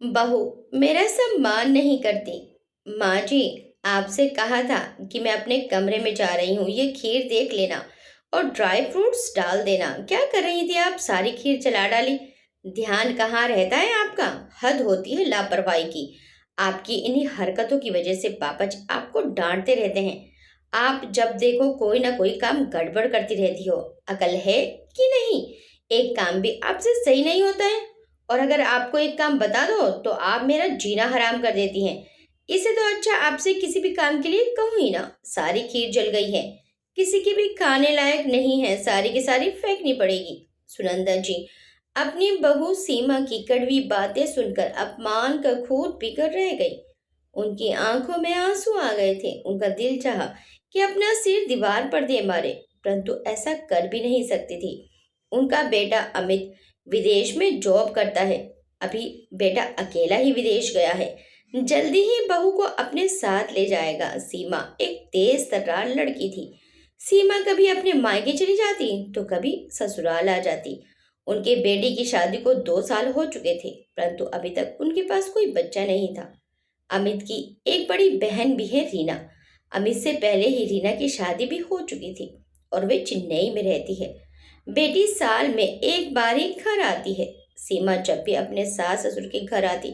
बहू मेरा सम्मान नहीं करती। माँ जी, आपसे कहा था कि मैं अपने कमरे में जा रही हूँ, ये खीर देख लेना और ड्राई फ्रूट्स डाल देना। क्या कर रही थी आप? सारी खीर जला डाली। ध्यान कहाँ रहता है आपका? हद होती है लापरवाही की। आपकी इन्हीं हरकतों की वजह से पापा जी आपको डांटते रहते हैं। आप जब देखो कोई ना कोई काम गड़बड़ करती रहती हो। अकल है कि नहीं? एक काम भी आपसे सही नहीं होता है। और अगर आपको एक काम बता दो तो आप मेरा जीना हराम कर देती हैं। इससे तो अच्छा आपसे किसी भी काम के लिए कहूँ ही ना। सारी खीर जल गई है, किसी की भी खाने लायक नहीं है, सारी की सारी फेंकनी पड़ेगी। सुनंदा जी अपनी बहू सीमा की कड़वी बातें सुनकर अपमान का खूंट पीकर रह गई। उनकी आंखों में आंसू आ गए थे। उनका दिल चाहा कि अपना सिर दीवार पर दे मारे, परंतु ऐसा कर भी नहीं सकती थी। उनका बेटा अमित विदेश में जॉब करता है। अभी बेटा अकेला ही विदेश गया है, जल्दी ही बहू को अपने साथ ले जाएगा। सीमा एक तेज तर्रार लड़की थी। सीमा कभी अपने मायके चली जाती तो कभी ससुराल आ जाती। उनके बेटे की शादी को 2 साल हो चुके थे, परंतु अभी तक उनके पास कोई बच्चा नहीं था। अमित की एक बड़ी बहन भी है, रीना। अमित से पहले ही रीना की शादी भी हो चुकी थी और वे चेन्नई में रहती है। बेटी साल में एक बार ही घर आती है। सीमा जब भी अपने सास ससुर के घर आती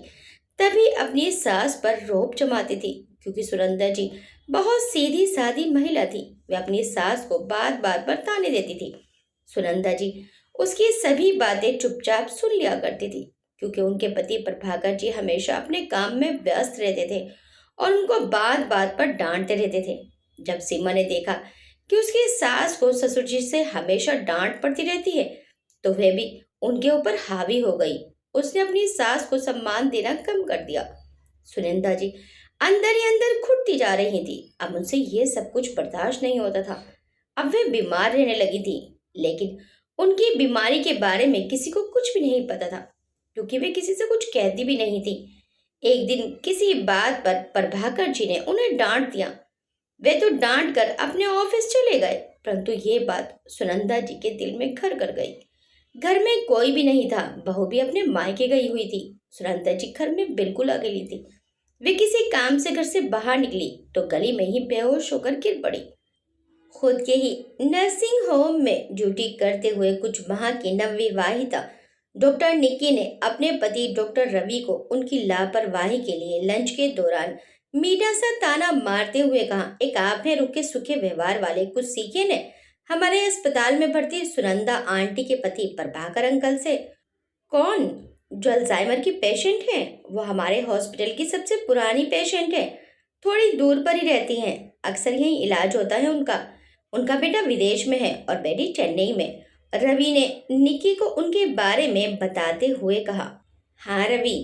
तभी अपनी सास पर रोब जमाती थी, क्योंकि सुनंदा जी बहुत सीधी सादी महिला थी। वे अपनी सास को बात बात पर ताने देती थी। सुनंदा जी उसकी सभी बातें चुपचाप सुन लिया करती थी, क्योंकि उनके पति प्रभाकर जी हमेशा अपने काम में व्यस्त रहते थे और उनको बात बात पर डांटते रहते थे। जब सीमा ने देखा कि उसकी सास को ससुर जी से हमेशा डांट पड़ती रहती है, तो वह भी उनके ऊपर हावी हो गई। उसने अपनी सास को सम्मान देना कम कर दिया। सुनंदा जी अंदर ही अंदर घुटती जा रही थी। अब उनसे ये सब कुछ बर्दाश्त नहीं होता था। अब वे बीमार रहने लगी थी, लेकिन उनकी बीमारी के बारे में किसी को कुछ भी नहीं पता था, क्योंकि वे किसी से कुछ कहती भी नहीं थी। एक दिन किसी बात पर प्रभाकर जी ने उन्हें डांट दिया। वे तो डांट कर अपने ऑफिस चले गए, परंतु ये बात सुनंदा जी के दिल में घर कर गई। घर में कोई भी नहीं था, बहू भी अपने मायके गई हुई थी। सुनंदा जी घर में बिल्कुल अकेली थी। वे किसी काम से घर से बाहर निकली तो गली में ही बेहोश होकर गिर पड़ी। खुद के ही नर्सिंग होम में ड्यूटी करते हुए कुछ माह की नवविवाहिता डॉक्टर निक्की ने अपने पति डॉक्टर रवि को उनकी लापरवाही के लिए लंच के दौरान मीठा सा ताना मारते हुए कहा, एक आपने रुके सूखे व्यवहार वाले कुछ सीखे ने हमारे अस्पताल में भर्ती सुनंदा आंटी के पति प्रभाकर अंकल से। कौन? जो अल्जाइमर की पेशेंट है। वो हमारे हॉस्पिटल की सबसे पुरानी पेशेंट है। थोड़ी दूर पर ही रहती हैं, अक्सर यहीं इलाज होता है उनका। उनका बेटा विदेश में है और बेटी चेन्नई में। रवि ने निकी को उनके बारे में बताते हुए कहा। हाँ रवि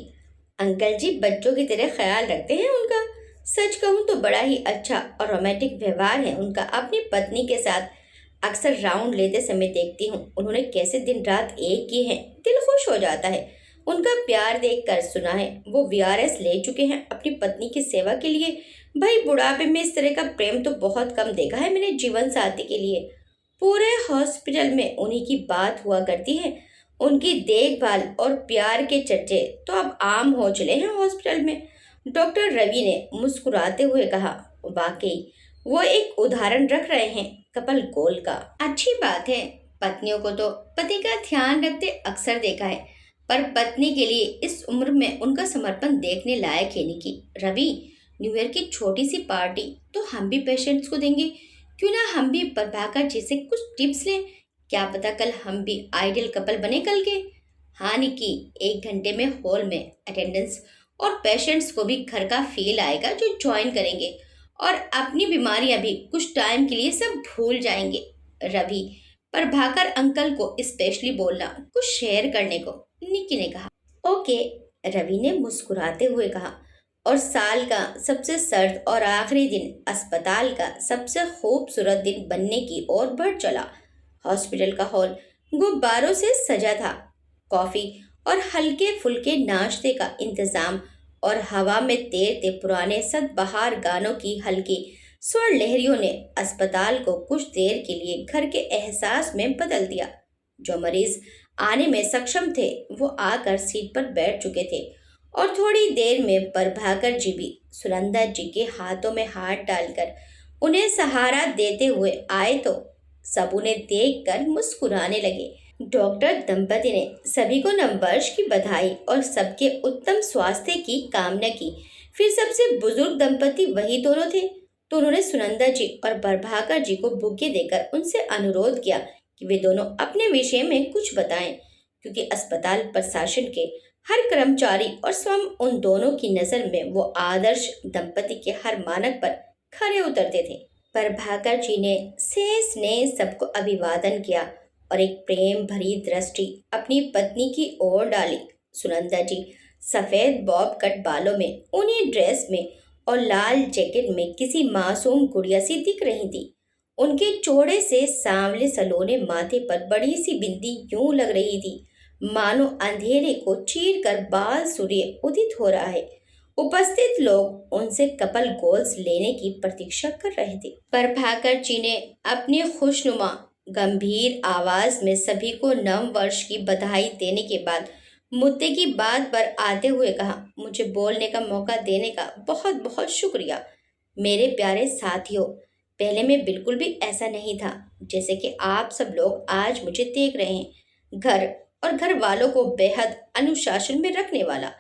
अंकल जी बच्चों की तरह ख्याल रखते हैं उनका। सच कहूँ तो बड़ा ही अच्छा और रोमांटिक व्यवहार है उनका अपनी पत्नी के साथ। अक्सर राउंड लेते समय देखती हूँ उन्होंने कैसे दिन रात एक किए हैं, दिल खुश हो जाता है उनका प्यार देखकर। सुना है वो वीआरएस ले चुके हैं अपनी पत्नी की सेवा के लिए। भाई बुढ़ापे में इस तरह का प्रेम तो बहुत कम देखा है मैंने जीवन साथी के लिए। पूरे हॉस्पिटल में उन्हीं की बात हुआ करती है। उनकी देखभाल और प्यार के चर्चे तो अब आम हो चले हैं हॉस्पिटल में। डॉक्टर रवि ने मुस्कुराते हुए कहा। वाकई वो एक उदाहरण रख रहे हैं कपल गोल का। अच्छी बात है। पत्नियों को तो पति का ध्यान रखते अक्सर देखा है, पर पत्नी के लिए इस उम्र में उनका समर्पण देखने लायक है। निकी, रवि न्यू ईयर की छोटी सी पार्टी तो हम भी पेशेंट्स को देंगे। क्यों ना हम भी प्रभाकर जी से कुछ टिप्स लें। क्या पता कल हम भी आइडियल कपल बने कल के। हाँ निकी, 1 घंटे में हॉल में अटेंडेंस और पेशेंट्स को भी घर का फील आएगा जो ज्वाइन करेंगे, और अपनी बीमारियां भी कुछ टाइम के लिए सब भूल जाएंगे। रवि प्रभाकर अंकल को स्पेशली बोलना कुछ शेयर करने को, निकी ने कहा। ओके, रवि ने मुस्कुराते हुए कहा। और साल का सबसे सर्द और आखिरी दिन अस्पताल का सबसे खूबसूरत दिन बनने की ओर बढ़ चला। हॉस्पिटल का हॉल गुब्बारों से सजा था। कॉफी और हल्के फुल्के नाश्ते का इंतजाम और हवा में तैरते पुराने सदाबहार गानों की हल्की स्वर लहरियों ने अस्पताल को कुछ देर के लिए घर के एहसास में बदल दिया। जो मरीज आने में सक्षम थे वो आकर सीट पर बैठ चुके थे और थोड़ी देर में प्रभाकर जी भी सुनंदा जी के हाथों में हाथ डालकर उन्हें सहारा देते हुए आए तो सब उन्हें देखकर मुस्कुराने लगे। डॉक्टर दंपति ने सभी को नववर्ष की बधाई और सबके उत्तम स्वास्थ्य की कामना की। फिर सबसे बुजुर्ग दंपति वही दोनों थे, तो उन्होंने सुनंदा जी और प्रभाकर जी को बुके देकर उनसे अनुरोध किया कि वे दोनों अपने विषय में कुछ बताएं, क्योंकि अस्पताल प्रशासन के हर कर्मचारी और स्वयं उन दोनों की नजर में वो आदर्श दंपति के हर मानक पर खरे उतरते थे। प्रभाकर जी ने शेष ने सबको अभिवादन किया और एक प्रेम भरी दृष्टि अपनी पत्नी की ओर डाली। सुनंदा जी सफेद बॉब कट बालों में, ऊनी ड्रेस में और लाल जैकेट में किसी मासूम गुड़िया सी दिख रही थी। उनके चौड़े से सांवले सलोने माथे पर बड़ी सी बिंदी यूं लग रही थी मानो अंधेरे को चीर कर बाल सूर्य उदित हो रहा है। उपस्थित लोग उनसे कपल गोल्स लेने की प्रतीक्षा कर रहे थे। प्रभाकर जी ने अपनी खुशनुमा गंभीर आवाज में सभी को नव वर्ष की बधाई देने के बाद मुद्दे की बात पर आते हुए कहा, मुझे बोलने का मौका देने का बहुत बहुत शुक्रिया। मेरे प्यारे साथियों, पहले मैं बिल्कुल भी ऐसा नहीं था जैसे कि आप सब लोग आज मुझे देख रहे हैं। घर और घर वालों को बेहद अनुशासन में रखने वाला।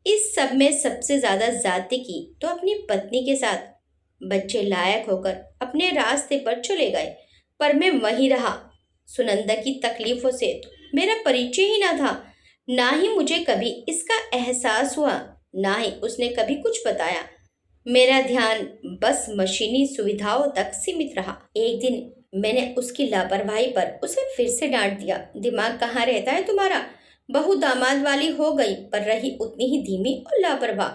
इस सब में सबसे ज्यादा जाति की तो अपनी पत्नी के साथ। बच्चे लायक होकर अपने रास्ते पर चले गए, पर मैं वहीं रहा। सुनंदा की तकलीफों से तो मेरा परिचय ही ना था, ना ही मुझे कभी इसका एहसास हुआ, ना ही उसने कभी कुछ बताया। मेरा ध्यान बस मशीनी सुविधाओं तक सीमित रहा। एक दिन मैंने उसकी लापरवाही पर उसे फिर से डांट दिया। दिमाग कहाँ रहता है तुम्हारा? बहू दामाद वाली हो गई, पर रही उतनी ही धीमी और लापरवाह।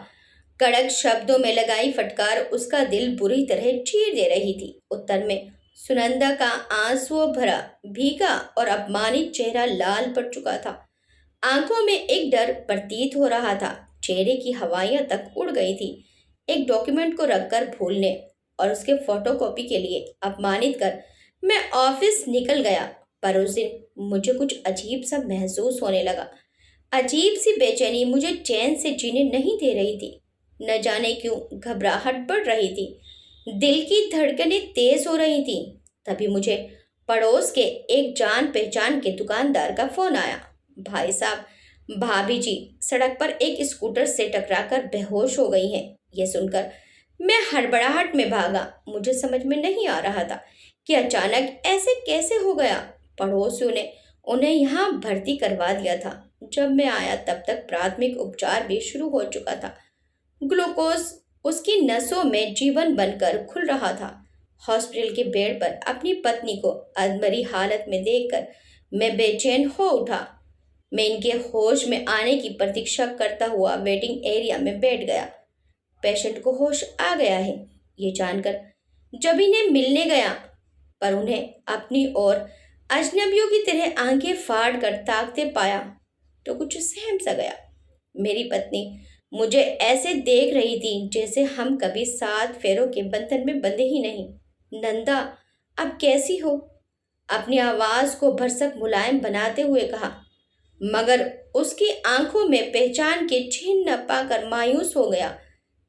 कड़क शब्दों में लगाई फटकार उसका दिल बुरी तरह चीर दे रही थी। उत्तर में सुनंदा का आंसुओं भरा, भीगा और अपमानित चेहरा लाल पड़ चुका था। आंखों में एक डर प्रतीत हो रहा था। चेहरे की हवाइयां तक उड़ गई थी। एक डॉक्यूमेंट को रखकर भूलने और उसके फोटोकॉपी के लिए अपमानित कर मैं ऑफिस निकल गया। पर उस दिन मुझे कुछ अजीब सा महसूस होने लगा। अजीब सी बेचैनी मुझे चैन से जीने नहीं दे रही थी। न जाने क्यों घबराहट बढ़ रही थी, दिल की धड़कनें तेज हो रही थी। तभी मुझे पड़ोस के एक जान पहचान के दुकानदार का फोन आया। भाई साहब, भाभी जी सड़क पर एक स्कूटर से टकराकर बेहोश हो गई हैं। यह सुनकर मैं हड़बड़ाहट में भागा। मुझे समझ में नहीं आ रहा था कि अचानक ऐसे कैसे हो गया। पड़ोसियों ने उन्हें यहाँ भर्ती करवा दिया था। जब मैं आया तब तक प्राथमिक उपचार भी शुरू हो चुका था। ग्लूकोज उसकी नसों में जीवन बनकर खुल रहा था। हॉस्पिटल के बेड पर अपनी पत्नी को अधमरी हालत में देखकर मैं बेचैन हो उठा। मैं इनके होश में आने की प्रतीक्षा करता हुआ वेटिंग एरिया में बैठ गया। पेशेंट को होश आ गया है ये जानकर जब इन्हें मिलने गया, पर उन्हें अपनी ओर अजनबियों की तरह आंखें फाड़ कर ताकते पाया तो कुछ सहम सा गया। मेरी पत्नी मुझे ऐसे देख रही थी जैसे हम कभी 7 फेरों के बंधन में बंधे ही नहीं। नंदा, अब कैसी हो? अपनी आवाज को भरसक मुलायम बनाते हुए कहा, मगर उसकी आंखों में पहचान के चिन्ह न पाकर मायूस हो गया।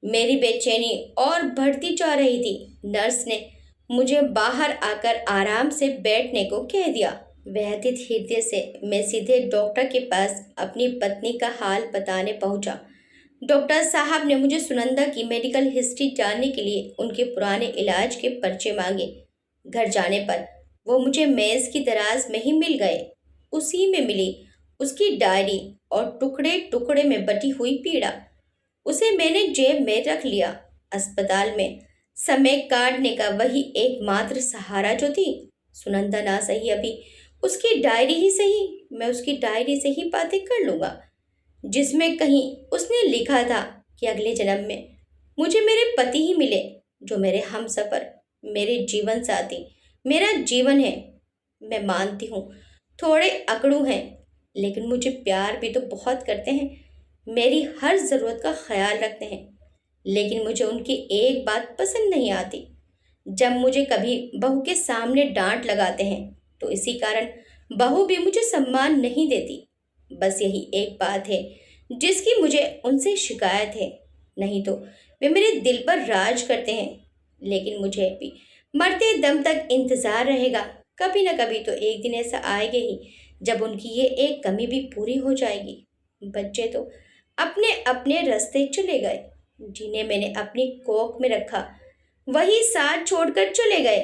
मेरी बेचैनी और बढ़ती जा रही थी। नर्स ने मुझे बाहर आकर आराम से बैठने को कह दिया। व्यथित हृदय से मैं सीधे डॉक्टर के पास अपनी पत्नी का हाल बताने पहुंचा। डॉक्टर साहब ने मुझे सुनंदा की मेडिकल हिस्ट्री जानने के लिए उनके पुराने इलाज के पर्चे मांगे। घर जाने पर वो मुझे मेज की दराज में ही मिल गए। उसी में मिली उसकी डायरी और टुकड़े टुकड़े में बटी हुई पीड़ा। उसे मैंने जेब में रख लिया। अस्पताल में समय काटने का वही एकमात्र सहारा जो थी। सुनंदा ना सही अभी, उसकी डायरी ही सही, मैं उसकी डायरी से ही बातें कर लूंगा, जिसमें कहीं उसने लिखा था कि अगले जन्म में मुझे मेरे पति ही मिले, जो मेरे हमसफर, मेरे जीवन साथी, मेरा जीवन है। मैं मानती हूँ थोड़े अकड़ू हैं, लेकिन मुझे प्यार भी तो बहुत करते हैं, मेरी हर ज़रूरत का ख्याल रखते हैं। लेकिन मुझे उनकी एक बात पसंद नहीं आती, जब मुझे कभी बहू के सामने डांट लगाते हैं तो इसी कारण बहू भी मुझे सम्मान नहीं देती। बस यही एक बात है जिसकी मुझे उनसे शिकायत है। नहीं तो वे मेरे दिल पर राज करते हैं, लेकिन मुझे भी मरते दम तक इंतज़ार रहेगा। कभी ना कभी तो एक दिन ऐसा आएगा ही जब उनकी ये एक कमी भी पूरी हो जाएगी। बच्चे तो अपने अपने रास्ते चले गए, जिन्हें मैंने अपनी कोख में रखा वही साथ छोड़कर चले गए,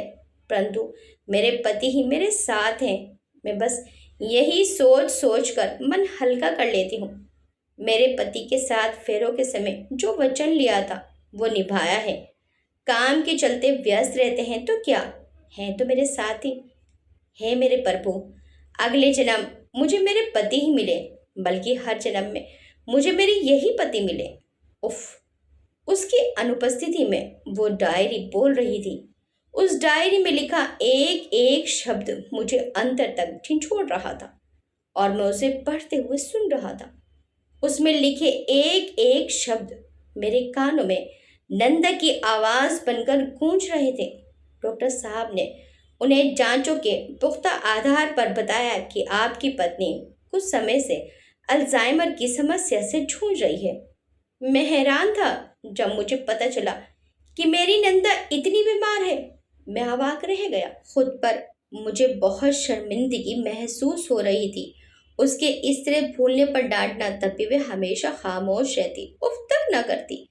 परंतु मेरे पति ही मेरे साथ हैं। मैं बस यही सोच सोच कर मन हल्का कर लेती हूँ। मेरे पति के साथ फेरों के समय जो वचन लिया था वो निभाया है। काम के चलते व्यस्त रहते हैं तो क्या, हैं तो मेरे साथ ही। हे मेरे प्रभु, अगले जन्म मुझे मेरे पति ही मिले, बल्कि हर जन्म में मुझे मेरी यही पति मिले। उफ। उसकी अनुपस्थिति में वो डायरी बोल रही थी। उस डायरी में लिखा एक एक शब्द मुझे अंतर तक झंझोड़ रहा था और मैं उसे पढ़ते हुए सुन रहा था। उसमें लिखे एक एक शब्द मेरे कानों में नंदा की आवाज बनकर गूंज रहे थे। डॉक्टर साहब ने उन्हें जांचों के पुख्ता आधार पर बताया कि आपकी पत्नी कुछ समय से अल्जाइमर की समस्या से जूझ रही है। मैं हैरान था जब मुझे पता चला कि मेरी नंदा इतनी बीमार है। मैं अवाक रह गया। खुद पर मुझे बहुत शर्मिंदगी महसूस हो रही थी। उसके इस तरह भूलने पर डांटना, तब भी वे हमेशा खामोश रहती, उफ तक न करती।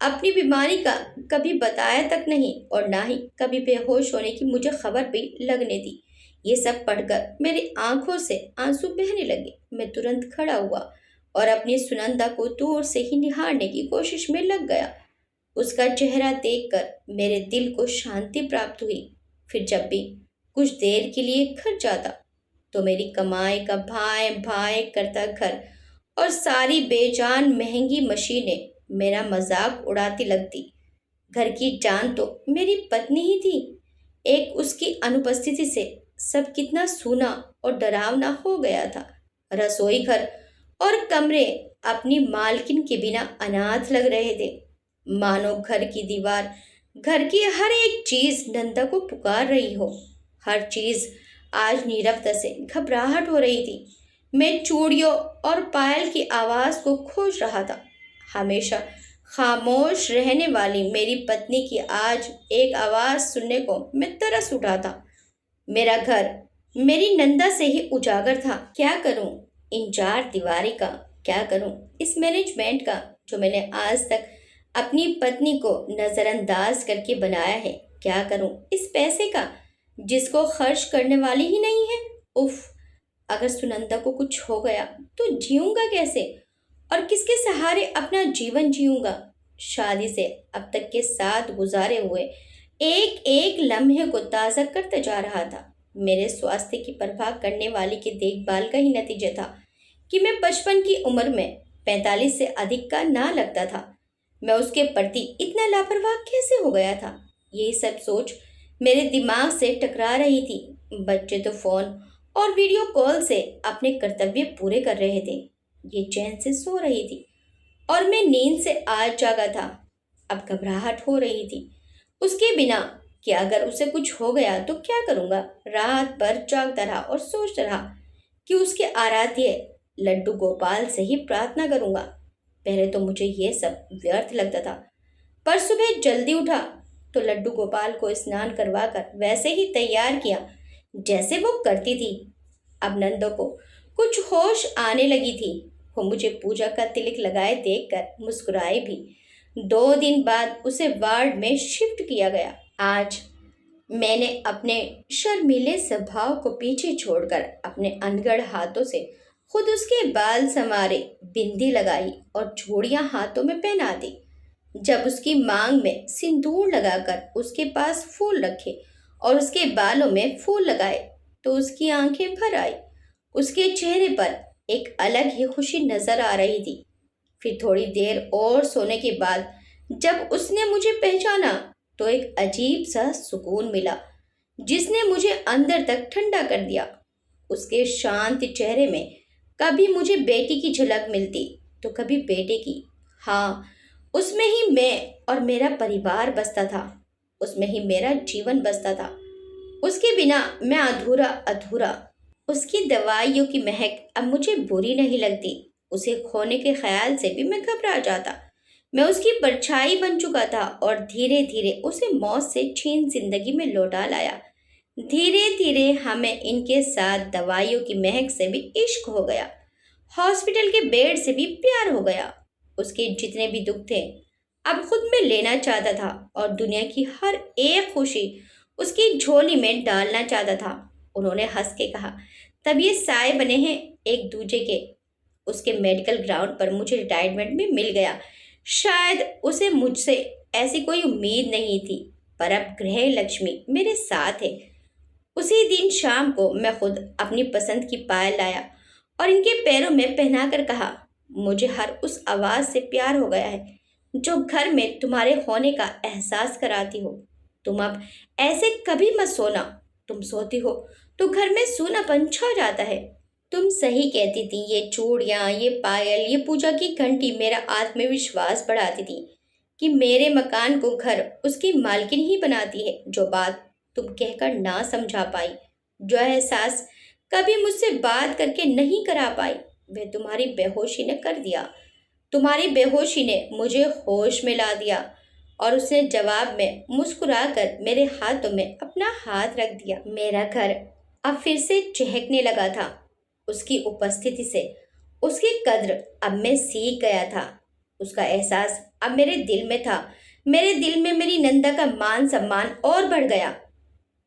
अपनी बीमारी का कभी बताया तक नहीं और ना ही कभी बेहोश होने की मुझे खबर भी लगने दी। ये सब पढ़कर मेरी आंखों से आंसू बहने लगे। मैं तुरंत खड़ा हुआ और अपनी सुनंदा को दूर से ही निहारने की कोशिश में लग गया। उसका चेहरा देखकर मेरे दिल को शांति प्राप्त हुई। फिर जब भी कुछ देर के लिए घर जाता तो मेरी कमाई का भाए भाए करता घर और सारी बेजान महंगी मशीनें मेरा मजाक उड़ाती लगती। घर की जान तो मेरी पत्नी ही थी। एक उसकी अनुपस्थिति से सब कितना सूना और डरावना हो गया था। रसोई घर और कमरे अपनी मालकिन के बिना अनाथ लग रहे थे, मानो घर की दीवार, घर की हर एक चीज नंदा को पुकार रही हो। हर चीज आज नीरवता से घबराहट हो रही थी। मैं चूड़ियों और पायल की आवाज को खोज रहा था। हमेशा खामोश रहने वाली मेरी पत्नी की आज एक आवाज सुनने को मैं तरस उठा था। मेरा घर मेरी नंदा से ही उजागर था। क्या करूं इन चार दीवारी का, क्या करूं इस मैनेजमेंट का जो मैंने आज तक अपनी पत्नी को नजरअंदाज करके बनाया है। क्या करूं इस पैसे का जिसको खर्च करने वाली ही नहीं है। उफ, अगर सुनंदा को कुछ हो गया तो जीऊंगा कैसे और किसके सहारे अपना जीवन जीऊंगा। शादी से अब तक के साथ गुजारे हुए एक एक लम्हे को ताज़ा करता जा रहा था। मेरे स्वास्थ्य की परवाह करने वाली की देखभाल का ही नतीजा था कि मैं 55 की उम्र में 45 से अधिक का ना लगता था। मैं उसके प्रति इतना लापरवाह कैसे हो गया था, यही सब सोच मेरे दिमाग से टकरा रही थी। बच्चे तो फोन और वीडियो कॉल से अपने कर्तव्य पूरे कर रहे थे। ये चैन से सो रही थी और मैं नींद से आज जागा था। अब घबराहट हो रही थी उसके बिना कि अगर उसे कुछ हो गया तो क्या करूँगा। रात भर जागता रहा और सोचता रहा कि उसके आराध्य लड्डू गोपाल से ही प्रार्थना करूँगा। पहले तो मुझे ये सब व्यर्थ लगता था, पर सुबह जल्दी उठा तो लड्डू गोपाल को स्नान करवाकर वैसे ही तैयार किया जैसे वो करती थी। अब नंदो को कुछ होश आने लगी थी। वो मुझे पूजा का तिलक लगाए देखकर मुस्कुराई भी। 2 दिन बाद उसे वार्ड में शिफ्ट किया गया। आज मैंने अपने शर्मीले स्वभाव को पीछे छोड़कर अपने अनगढ़ हाथों से खुद उसके बाल संवारे, बिंदी लगाई और चूड़ियां हाथों में पहना दी। जब उसकी मांग में सिंदूर लगाकर उसके पास फूल रखे और उसके बालों में फूल लगाए तो उसकी आंखें भर आई। उसके चेहरे पर एक अलग ही खुशी नजर आ रही थी। फिर थोड़ी देर और सोने के बाद जब उसने मुझे पहचाना तो एक अजीब सा सुकून मिला जिसने मुझे अंदर तक ठंडा कर दिया। उसके शांत चेहरे में कभी मुझे बेटी की झलक मिलती तो कभी बेटे की। हाँ, उसमें ही मैं और मेरा परिवार बसता था, उसमें ही मेरा जीवन बसता था। उसके बिना मैं अधूरा अधूरा। उसकी दवाइयों की महक अब मुझे बुरी नहीं लगती। उसे खोने के ख्याल से भी मैं घबरा जाता। मैं उसकी परछाई बन चुका था और धीरे धीरे उसे मौत से छीन जिंदगी में लौटा लाया। धीरे धीरे हमें इनके साथ दवाइयों की महक से भी इश्क हो गया, हॉस्पिटल के बेड से भी प्यार हो गया। उसके जितने भी दुख थे अब खुद में लेना चाहता था और दुनिया की हर एक खुशी उसकी झोली में डालना चाहता था। उन्होंने हंस के कहा, तब ये साए बने हैं एक दूजे के। उसके मेडिकल ग्राउंड पर मुझे रिटायरमेंट में मिल गया। शायद उसे मुझसे ऐसी कोई उम्मीद नहीं थी, पर अब गृह लक्ष्मी मेरे साथ है। उसी दिन शाम को मैं खुद अपनी पसंद की पायल लाया और इनके पैरों में पहनाकर कहा, मुझे हर उस आवाज से प्यार हो गया है जो घर में तुम्हारे होने का एहसास कराती हो। तुम अब ऐसे कभी मत सोना। तुम सोती हो तो घर में सूनापन छा जाता है। तुम सही कहती थी, ये चूड़ियाँ, ये पायल, ये पूजा की घंटी मेरा आत्मविश्वास बढ़ाती थी कि मेरे मकान को घर उसकी मालकिन ही बनाती है। जो बात तुम कहकर ना समझा पाई, जो एहसास कभी मुझसे बात करके नहीं करा पाई, वह तुम्हारी बेहोशी ने कर दिया। तुम्हारी बेहोशी ने मुझे होश में ला दिया। और उसने जवाब में मुस्कुराकर मेरे हाथों में अपना हाथ रख दिया। मेरा घर अब फिर से चहकने लगा था उसकी उपस्थिति से। उसकी कद्र अब मैं सीख गया था। उसका एहसास अब मेरे दिल में था। मेरे दिल में मेरी नंदा का मान सम्मान और बढ़ गया।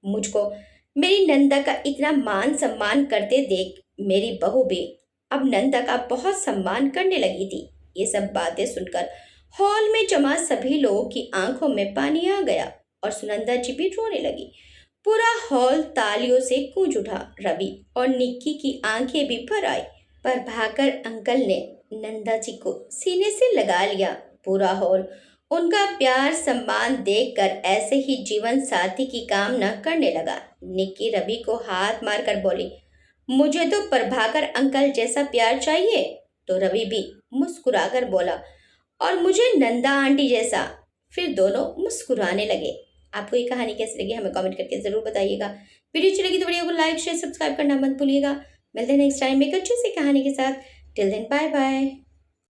मुझको मेरी नंदा का इतना मान सम्मान करते देख मेरी बहू भी अब नंदा का बहुत सम्मान करने लगी थी। ये सब बातें सुनकर हॉल में जमा सभी लोगों की आंखों में पानी आ गया और सुनंदा जी भी रोने लगी। पूरा हॉल तालियों से गूंज उठा। रवि और निक्की की आंखें भी भर आई, पर भाकर अंकल ने नंदा जी को सीने से लगा लिया। पूरा हॉल उनका प्यार सम्मान देखकर ऐसे ही जीवन साथी की कामना करने लगा। निक्की रवि को हाथ मारकर बोली, मुझे तो प्रभाकर अंकल जैसा प्यार चाहिए। तो रवि भी मुस्कुराकर बोला, और मुझे नंदा आंटी जैसा। फिर दोनों मुस्कुराने लगे। आपको ये कहानी कैसी लगी हमें कमेंट करके ज़रूर बताइएगा। वीडियो अच्छी लगी तो वीडियो को लाइक शेयर सब्सक्राइब करना मत भूलिएगा। मिलते हैं नेक्स्ट टाइम एक अच्छी सी कहानी के साथ। Till then bye bye.